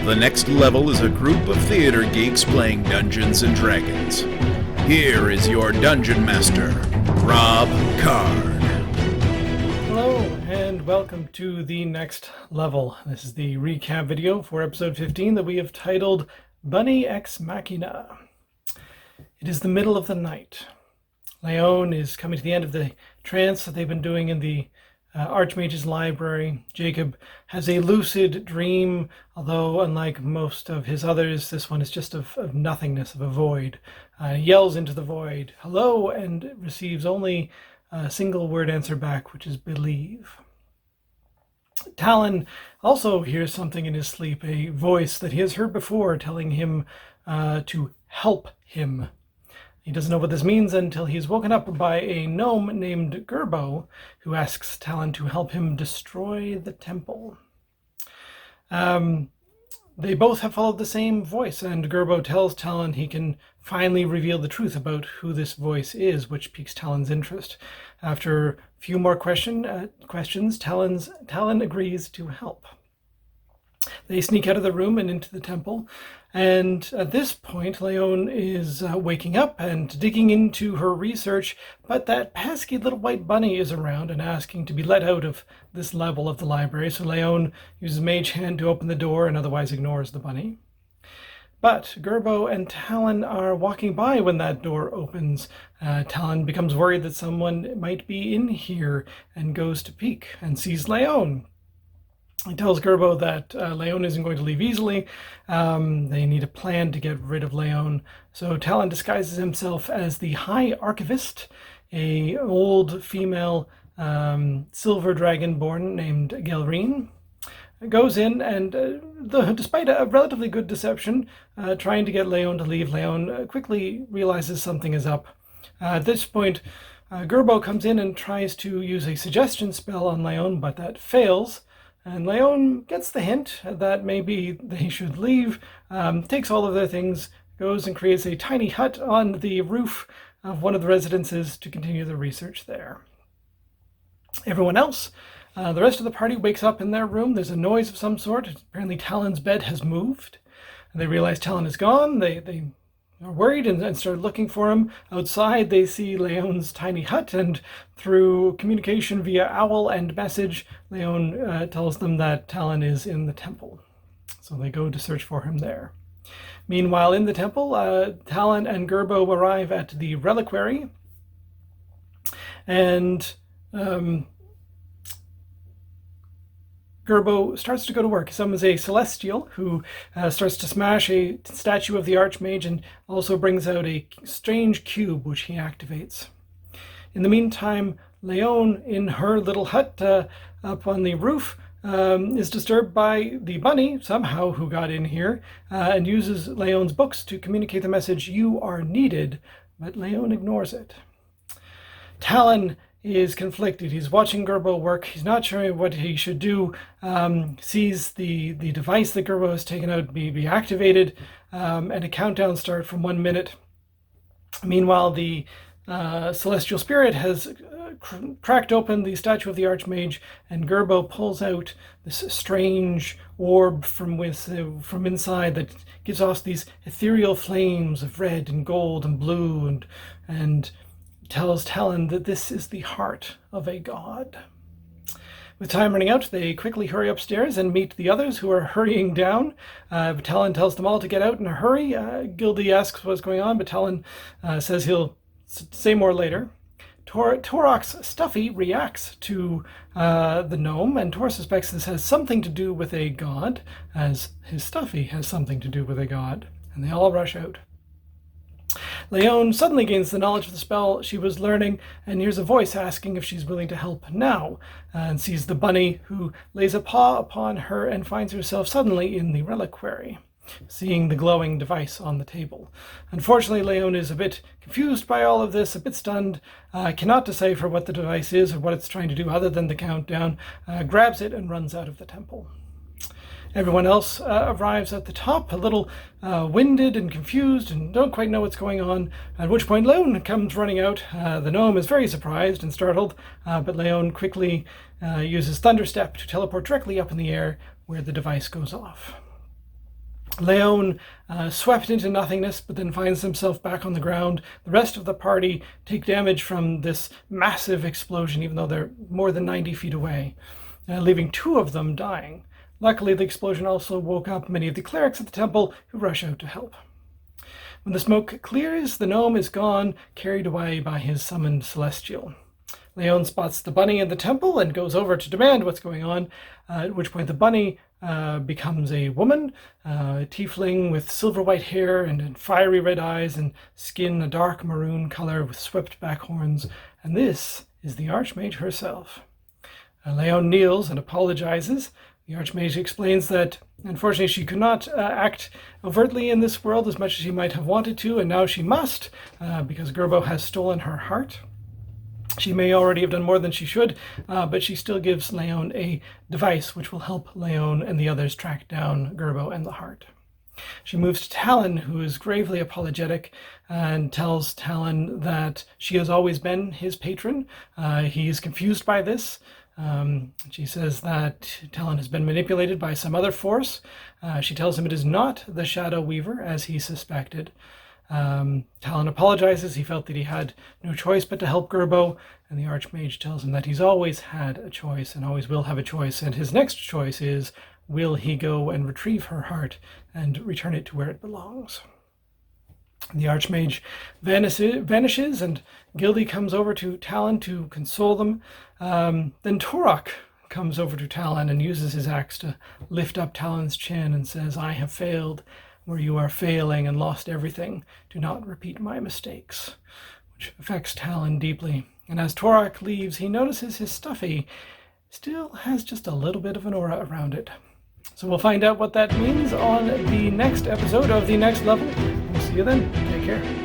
The next level is a group of theater geeks playing Dungeons and Dragons. Here is your dungeon master, Rob Card. Hello and welcome to the next level. This is the recap video for episode 15 that we have titled Bunny Ex Machina. It is the middle of the night. Leon is coming to the end of the trance that they've been doing in the Archmage's library. Jacob has a lucid dream, although unlike most of his others, this one is just of nothingness, of a void. He yells into the void, hello, and receives only a single word answer back, which is believe. Talon also hears something in his sleep, a voice that he has heard before telling him to help him. He doesn't know what this means until he's woken up by a gnome named Gerbo, who asks Talon to help him destroy the temple. They both have followed the same voice, and Gerbo tells Talon he can finally reveal the truth about who this voice is, which piques Talon's interest. After a few more questions, Talon agrees to help. They sneak out of the room and into the temple, and at this point Leon is waking up and digging into her research, but that pesky little white bunny is around and asking to be let out of this level of the library, so Leon uses Mage Hand to open the door and otherwise ignores the bunny. But Gerbo and Talon are walking by when that door opens. Talon becomes worried that someone might be in here and goes to peek and sees Leon. He tells Gerbo that Leon isn't going to leave easily. They need a plan to get rid of Leon. So Talon disguises himself as the High Archivist, a old female silver dragonborn named Gelrine. Goes in and, despite a relatively good deception, trying to get Leon to leave, Leon quickly realizes something is up. At this point, Gerbo comes in and tries to use a suggestion spell on Leon, but that fails. And Leon gets the hint that maybe they should leave, takes all of their things, goes and creates a tiny hut on the roof of one of the residences to continue the research there. Everyone else, the rest of the party wakes up in their room. There's a noise of some sort. Apparently Talon's bed has moved. And they realize Talon is gone. They are worried and start looking for him. Outside, they see Leon's tiny hut, and through communication via owl and message, Leon tells them that Talon is in the temple. So they go to search for him there. Meanwhile, in the temple, Talon and Gerbo arrive at the reliquary, and Gerbo starts to go to work. He summons a Celestial who starts to smash a statue of the Archmage and also brings out a strange cube which he activates. In the meantime, Leon, in her little hut up on the roof, is disturbed by the bunny, somehow, who got in here, and uses Leon's books to communicate the message, "You are needed," but Leon ignores it. Talon is conflicted. He's watching Gerbo work. He's not sure what he should do. Sees the device that Gerbo has taken out be activated, and a countdown start from 1 minute. Meanwhile, the celestial spirit has cracked open the statue of the Archmage, and Gerbo pulls out this strange orb from inside that gives off these ethereal flames of red and gold and blue, and tells Talon that this is the heart of a god. With time running out, they quickly hurry upstairs and meet the others who are hurrying down. Talon tells them all to get out in a hurry. Gildy asks what's going on, but Talon says he'll say more later. Torok's Stuffy reacts to the gnome, and Tor suspects this has something to do with a god, as his Stuffy has something to do with a god, and they all rush out. Leon suddenly gains the knowledge of the spell she was learning and hears a voice asking if she's willing to help now, and sees the bunny, who lays a paw upon her and finds herself suddenly in the reliquary, seeing the glowing device on the table. Unfortunately, Leon is a bit confused by all of this, a bit stunned, cannot decipher what the device is or what it's trying to do other than the countdown, grabs it and runs out of the temple. Everyone else arrives at the top, a little winded and confused and don't quite know what's going on, at which point Leon comes running out. The gnome is very surprised and startled, but Leon quickly uses Thunderstep to teleport directly up in the air where the device goes off. Leon swept into nothingness, but then finds himself back on the ground. The rest of the party take damage from this massive explosion, even though they're more than 90 feet away, leaving 2 of them dying. Luckily, the explosion also woke up many of the clerics at the temple, who rush out to help. When the smoke clears, the gnome is gone, carried away by his summoned celestial. Leon spots the bunny in the temple and goes over to demand what's going on, at which point the bunny becomes a woman, a tiefling with silver white hair and fiery red eyes and skin a dark maroon color with swept back horns, and this is the Archmage herself. Leon kneels and apologizes. The Archmage explains that, unfortunately, she could not act overtly in this world as much as she might have wanted to, and now she must, because Gerbo has stolen her heart. She may already have done more than she should, but she still gives Leon a device which will help Leon and the others track down Gerbo and the heart. She moves to Talon, who is gravely apologetic, and tells Talon that she has always been his patron. He is confused by this. She says that Talon has been manipulated by some other force. She tells him it is not the Shadow Weaver, as he suspected. Talon apologizes. He felt that he had no choice but to help Gerbo, and the Archmage tells him that he's always had a choice and always will have a choice, and his next choice is, will he go and retrieve her heart and return it to where it belongs? The Archmage vanishes, and Gildy comes over to Talon to console them. Then Torok comes over to Talon and uses his axe to lift up Talon's chin and says, "I have failed where you are failing and lost everything. Do not repeat my mistakes," which affects Talon deeply. And as Torok leaves, he notices his stuffy still has just a little bit of an aura around it. So we'll find out what that means on the next episode of The Next Level. We'll see you then. Take care.